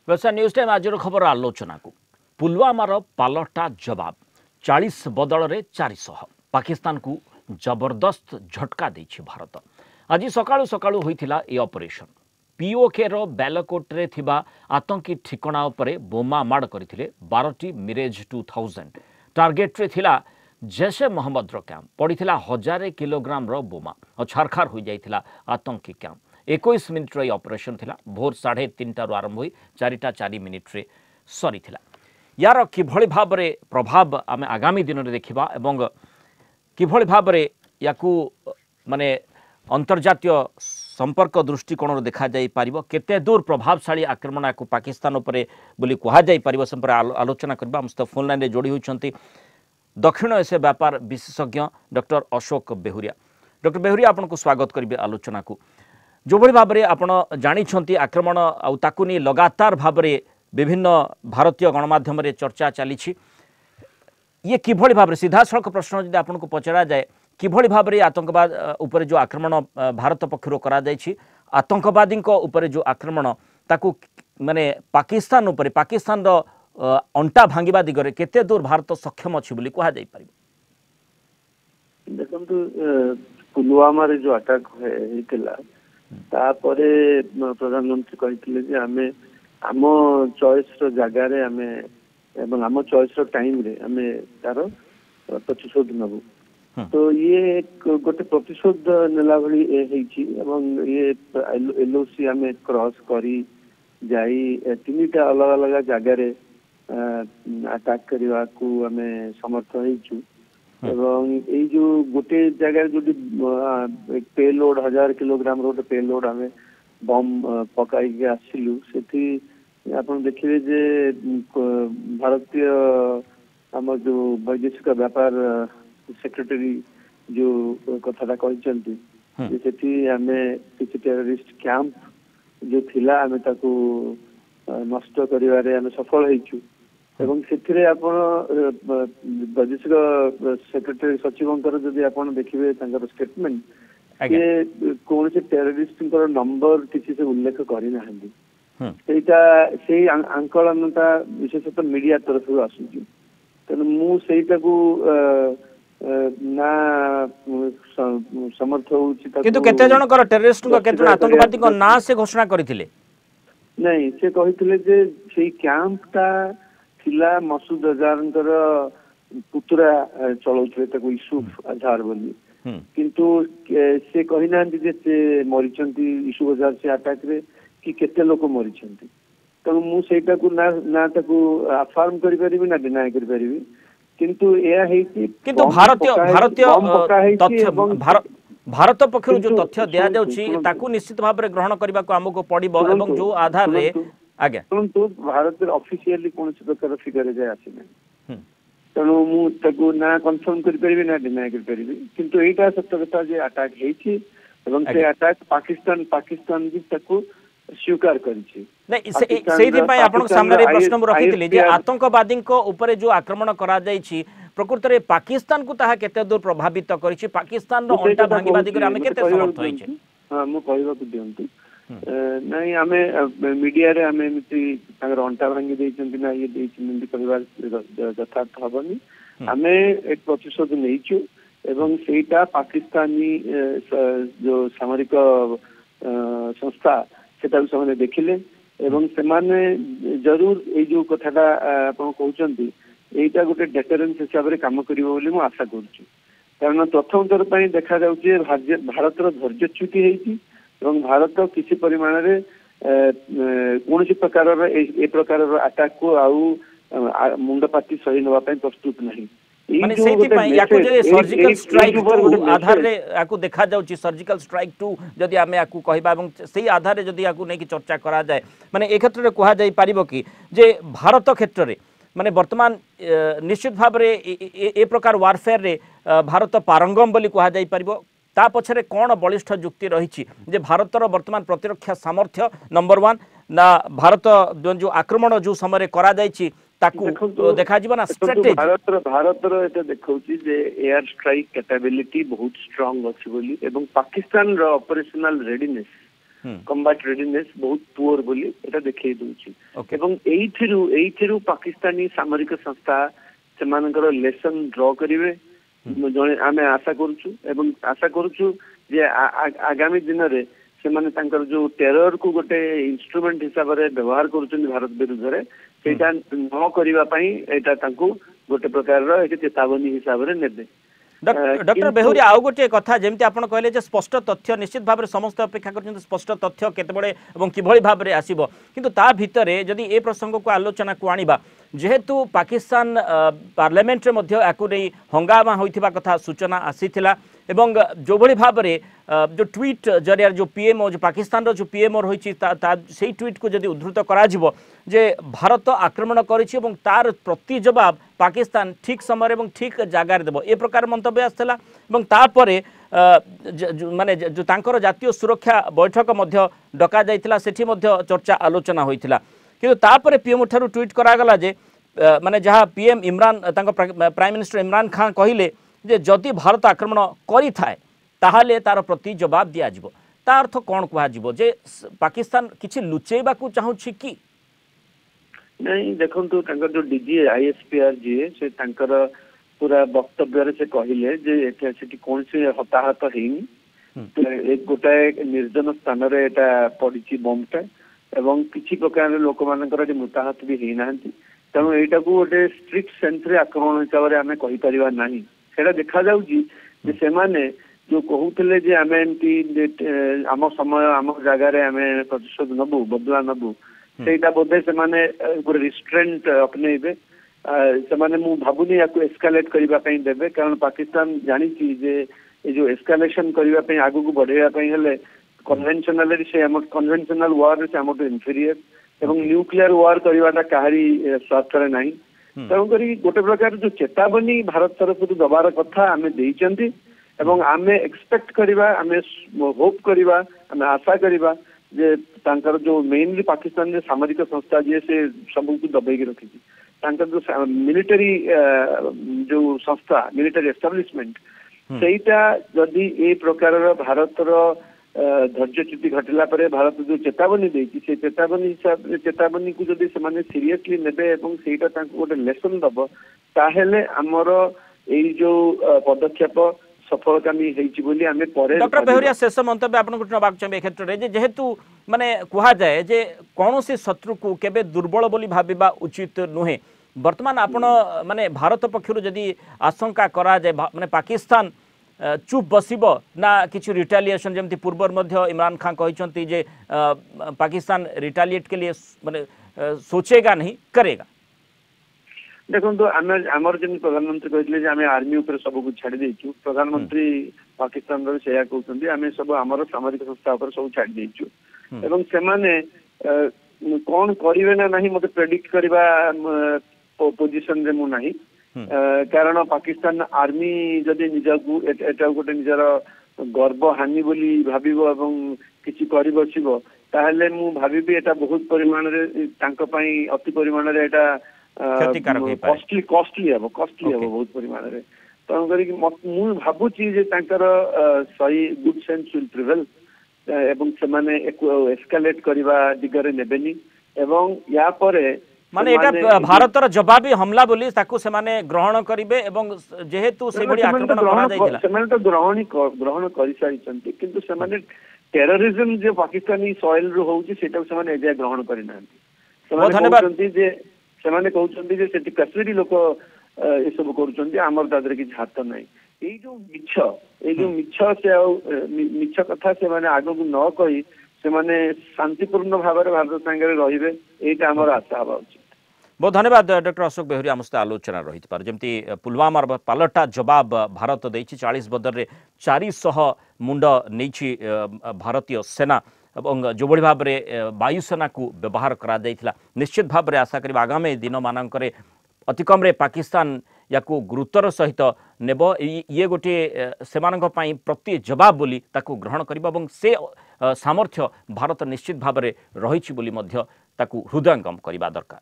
व्यवसाय news time आज खबर आलोचना को पुलवामार पालटा जवाब 40 बदल में 400 पाकिस्तान को जबरदस्त झटका देछि भारत। आज सकाळु सकाळु होइथिला ए ऑपरेशन पीओके रो बैलकोट रे थिबा आतंकी ठिकाना उपरे बोमा माड़ करथिले 12टी मिरेज 2000 टार्गेट रे थिला जैशे मोहम्मद रो कैंप पड़ीथिला 1000 किलोग्राम रो बोमा और छारखार हो जाइथिला आतंकी कैंप। 21 मिनिट रो ऑपरेशन थिला भोर 3:30 आरंभ होई 4:04 मिनिट रे सरी थिला। यार किभଳି भाबरे प्रभाव आमे आगामी दिन रे देखिबा एवं किभଳି भाबरे याकू माने अंतर्जातीय संपर्क दृष्टिकोण देखा जाई पारिबो केते दूर प्रभावशाली आक्रमण याकू पाकिस्तान उपरे बोली कहा जाई पारिबो संपर आलोचना करबा। हम फोन लाइन रे जोड़ी होइछंती दक्षिण एशिया व्यापार विशेषज्ञ डॉक्टर अशोक बेहुरिया। डॉक्टर बेहुरिया आपन को स्वागत करिबे आलोचना को। जो भली भाव में आपण जानी आक्रमण आकु नहीं लगातार भाव में विभिन्न भारतीय गणमाध्यम रे चर्चा चली ये किभଳି भाव सीधा सड़क प्रश्न जब आपन को पचरा जाए किभଳି भाव में आतंकवाद उपर जो आक्रमण भारत पक्षर करा जायछि आतंकवादी उपर जो आक्रमण ताकू माने पाकिस्तान उपर पाकिस्तान रो अंटा भांगिबा दिगरे केते दूर भारत सक्षम अछि बोली कहा जाय पारिबो। देखंतु पुलवामा रे जो अटैक हेतिला तापरे प्रधानमंत्री कहते जे आमे आम चॉइस रो जगह रे आमे एवं आम चॉइस रो टाइम रे आमे तार प्रतिशोध नबु। तो ये गोटे प्रतिशोध नेला भली हेछि एवं ये एलओसी आमे क्रॉस करी जाई तीनटा अलग अलग जगह रे अटैक करबा को आमे समर्थ हेछु एवं ये जो गोटे जगह जो पेलोड 1000 किलोग्राम रोड पेलोड आम बम पकाई आसिलु से आपन देखिए जे भारतीय आम जो वैदेशिक व्यापार सेक्रेटरी जो कथा कहते आम किसी टेररिस्ट कैंप जो थिला आम ताकू नष्ट करिवारे आम सफल हेचु एवं से आपण वैदेशिक सेक्रेटरी सचिवंकर जदि आपण देखिबे तांकर स्टेटमेंट ये कौन से टेररिस्ट नंबर किसी से उल्लेख करि नाहंदी सेटा से आंकलनता विशेषतः मीडिया तरफ आसुची तेणु मु सेटा को ना समर्थ होउची किंतु केते जण कर टेररिस्ट को केते आतंकवादी को ना से घोषणा करिथिले नहीं से कहिथिले जे सेई कैंपटा थिला मसूद अजहर पुतरा चलाउथले ताको यूसुफ अजहर बोली किंतु से कहि नांदी जे से मरिचंती यूसुफ अजहर से अटैक रे कि केते लोक मरिचंती त मु सेटा को ना ताको अफर्म करि परिबी ना डिनाय करि परिबी किंतु एया हेछि किंतु भारतीय तथ्य भारत पक्षरु जो तथ्य दिया जाउछि ताकू निश्चित भाव रे ग्रहण करबा को हमको पड़िबो एवं जो आधार रे आगे परंतु भारत ऑफिशियली कौन से प्रकार फिगर जाए आसी तेणु मुझे ना कन्फर्म करी ना डिनाय करी किंतु एटा सत्य कथा जे अटैक हेछि एवं से अटैक पाकिस्तान भी ताकू स्वीकार करिछि नहीं सेहि पय आपन सामने रे प्रश्न मु रखिथिले जे आतंकवादी को ऊपर जो आक्रमण करा जायछि प्रकृत रे पाकिस्तान को ताहा केते दूर प्रभावित करिछि पाकिस्तान रो अंटा भांगिबादी करे हम केते समर्थ होइछि। हां मु कहबा को दियंतु नहीं आमे मीडिया रे आमे मिति तागर अंटा भांगी देइछंती ना ये देइछंती कहबार यथार्थ हबनी आमे एक प्रतिशोध नेइछु एवं सेटा पाकिस्तानी जो सामरिक संस्था सेटा से देखिले एवं से माने जरूर ए जो कथाटा आपण कहउचंती एटा गोटे डेटरेंस हिसाब रे काम करिवो बोली मु आशा करछु कारण प्रथम थर पई देखा जाउची भारत रो धैर्यच्युति हेछि एवं भारत किसी परिमाण रे कौन प्रकार ए प्रकार अटैक को आउ मुंडपाती सही नवा प्रस्तुत नहीं माने सेति पय याकू जे सर्जिकल स्ट्राइक टू आधार रे याकू देखा जाउची सर्जिकल स्ट्राइक टू जदि आमे याकू कहबा एवं सेही आधार रे जदि याकू नै कि चर्चा करा जाय माने ए क्षेत्र रे कहा जाय पारिबो कि जे भारत क्षेत्र रे माने वर्तमान निश्चित भाव रे ए प्रकार वारफेयर रे भारत पारंगम बोली कहा जाय पारिबो ता पछरे कौन बलिष्ठ जुक्ति रही जे भारतर वर्तमान प्रतिरक्षा सामर्थ्य नंबर 1 ना भारत जो आक्रमण जो समय करा जायछि ताकू देखा जीवन ना स्ट्रेटजी भारतर एटा देखौछि जे एयर स्ट्राइक कैपेबिलिटी बहुत स्ट्रांग अछि बोली एवं पाकिस्तान रो ऑपरेशनल रेडीनेस कम्बाट रेडिनेस बहुत पुअर बोली एटा देखै दउछि एवं एइथिरु पाकिस्तानी सामरिक संस्था सेमानकर लेसन ड्रॉ करिवे जने आमे आशा करूछु एवं आशा करूछु जे आगामी दिन रे सेमाने तांकर जो टेरर को गोटे इंस्ट्रूमेंट हिसाब रे व्यवहार करूछन भारत विरुद्ध रे सेटा न करिवा पई एटा तांको गोटे प्रकार रो एक चेतावनी हिसाब रे नेबे। डॉक्टर बेहुरिया आउ गोटे कथा जेमती आपण कहले जे स्पष्ट तथ्य निश्चित भाव में समस्त अपेक्षा करछन स्पष्ट तथ्य केतबळे एवं किभଳି भाव में आसीबो किंतु ता भितरे जदि ए प्रसंग को आलोचना को आनिबा जेहेतु पाकिस्तान पार्लियामेंट रे मध्य आकु नै हंगामा होइथिबा कथा सूचना आसीथिला एवं जो भली भाव में जो ट्वीट जरिया जो पीएमओ जो पाकिस्तान रो जो पीएमओ रही से ट्वीट को जदि उद्धृत करा जिवो जे भारत आक्रमण करिछि एवं तार प्रति जवाब पाकिस्तान ठीक समय एवं ठीक जगार देबो ए प्रकार मंतव्य आसला एवं तापरे माने जो तांकर जातीय सुरक्षा बैठक मध्य डका जाइथिला सेठी मध्य चर्चा आलोचना होइथिला किंतु तापरे पीएमओ ठारू ट्वीट करा गला जे माने जहा PM Imran prime minister Imran Khan कहिले जे जदि भारत आक्रमण करि थाए ताहाले तार प्रति जवाब दिया जिवो ता अर्थ कोन कुहा जिवो जे पाकिस्तान किछि लुचेबा को चाहूछि कि नहीं देखंतु तांकर जो डीजी आईएसपीआर जी से तांकर पूरा वक्तव्य रे से कहिले जे एटा सेठी कोन से हताहत हेनी एक गोटाए निर्जन स्थान रे एटा पडिछि बमटा एवं किछि प्रकार लोक मानकर मृताहत भी हेई नांती तेणु एटा को गोटे स्ट्रिक्ट सेंस रे आक्रमण हिसाब रे आमे कहि परिबा नाही सेटा देखा जाउची जे सेमाने जो कहूले जे आमे एमती आम समय आम जगार आमे प्रतिशोध नबु बदला नबु सेटा बोधे सेमाने गोटे रिस्ट्रेंट अपनेबे सेमाने मु भाबुनी याकु एस्केलेट करिबा पई देबे कारण पाकिस्तान जानि छी जे ए जो एस्केलेशन करिबा पई आगु को बढ़ेबा पई हेले कन्वेंशनल से हम कन्वेंशनल वार से हम इन्फीरियर एवं न्यूक्लियर वार करिवाटा काहरी स्वार्थ रे नाही तेणु करी गोटे प्रकार जो चेतावनी भारत तरफ दबार कथा आमे देइचंती एवं आमे एक्सपेक्ट करिबा आमे होप करिबा आमे आशा करिबा जे तांकर जो मेनली पाकिस्तान सामरिक संस्था जे से सबको दबाई के रखी तांकर जो मिलिटरी जो संस्था मिलिटरी एस्टाब्लिशमेंट सेटा जदि ए प्रकार भारतर धैर्यच्युति घटला पर भारत जो चेतावनी देती से चेतावनी हिसाब चेतावनी को जदि से सीरियसली नेबे एवं सेटा तांको गोटे लेसन दब ताहेले हमर ए जो पदक्षेप सफलकामी हेछि बोली आमे परे डॉक्टर बेहुरिया शेष मंतव्य आपन को नबाक चाहे क्षेत्र रे जेहेतु माने कुहा जाए जे कोनोसी शत्रु को केबे दुर्बल बोली भाबिबा उचित नुहे वर्तमान आपण माने भारत पक्षरु जदि आशंका करा जाए माने पाकिस्तान चुप बसिबो ना किछु रिटेलिएशन जेमति पूर्वर मध्य इमरान खान कहिसंती जे पाकिस्तान रिटेलिएट के लिए माने सोचेगा नहीं करेगा देखो तो आमर जन प्रधानमंत्री कहले जे आमे आर्मी ऊपर सब कुछ छाड़ी देछु प्रधानमंत्री पाकिस्तान रो सेया कहउछंती आमे सब हमर सामाजिक संस्था ऊपर सब छाड़ी देछु एवं से माने कोन करिवे ना नहीं मते प्रेडिक्ट करबा पोजीशन रे मु नहीं कारण पाकिस्तान आर्मी जदि निजकू एटा गोटे निजर गर्व हानि बोली भाबिबो एवं किछि करि बसिबो ताहले मु भाबिबी एटा बहुत परिमाण रे तांको पई अति परिमाण रे एटा कॉस्टली है बहुत परिमाण रे तो करी मु भाबुची जे तांकर सही गुड सेंस विल प्रिवेल एवं से माने एस्केलेट करबा दिगरे नेबेनी एवं या परे माने एटा भारतर जवाबी हमला बोली ताकू से माने ग्रहण करिवे एवं जेहेतु से बडी आक्रमण करा जायतिला से माने तो ग्रहण करि सारिचंती किंतु से माने टेररिज्म जे पाकिस्तानी सॉइल रो होउची सेटा से माने एजा ग्रहण करि नांती से माने कहउचंती जे से माने कहउचंती जे सेठी कश्मीरी लोक ए सब करूचंती हमर दादरे कि हाथ नै ए जो मिछ से मिछ कथा से माने आगो को न कहि से माने शांतिपूर्ण भाव भारत संगे रहिबे एटा हमर आशा हबा उचित। बहुत धन्यवाद डॉक्टर अशोक बेहुरिया आम सहित आलोचना रही जमी पुलवामार पालटा जवाब भारत देछि 40 बदल 400 मुंड नहीं भारतीय सेना और जो भाव में वायुसेना को व्यवहार करा निश्चित भाव में आशा करिबा आगामी दिन मानक अति कम पाकिस्तान या गुरुतर सहित नेब ये गोटे से प्रति जवाब बोली ताकू ग्रहण कर से सामर्थ्य भारत निश्चित भाव में रही हृदयंगम करने दरकार।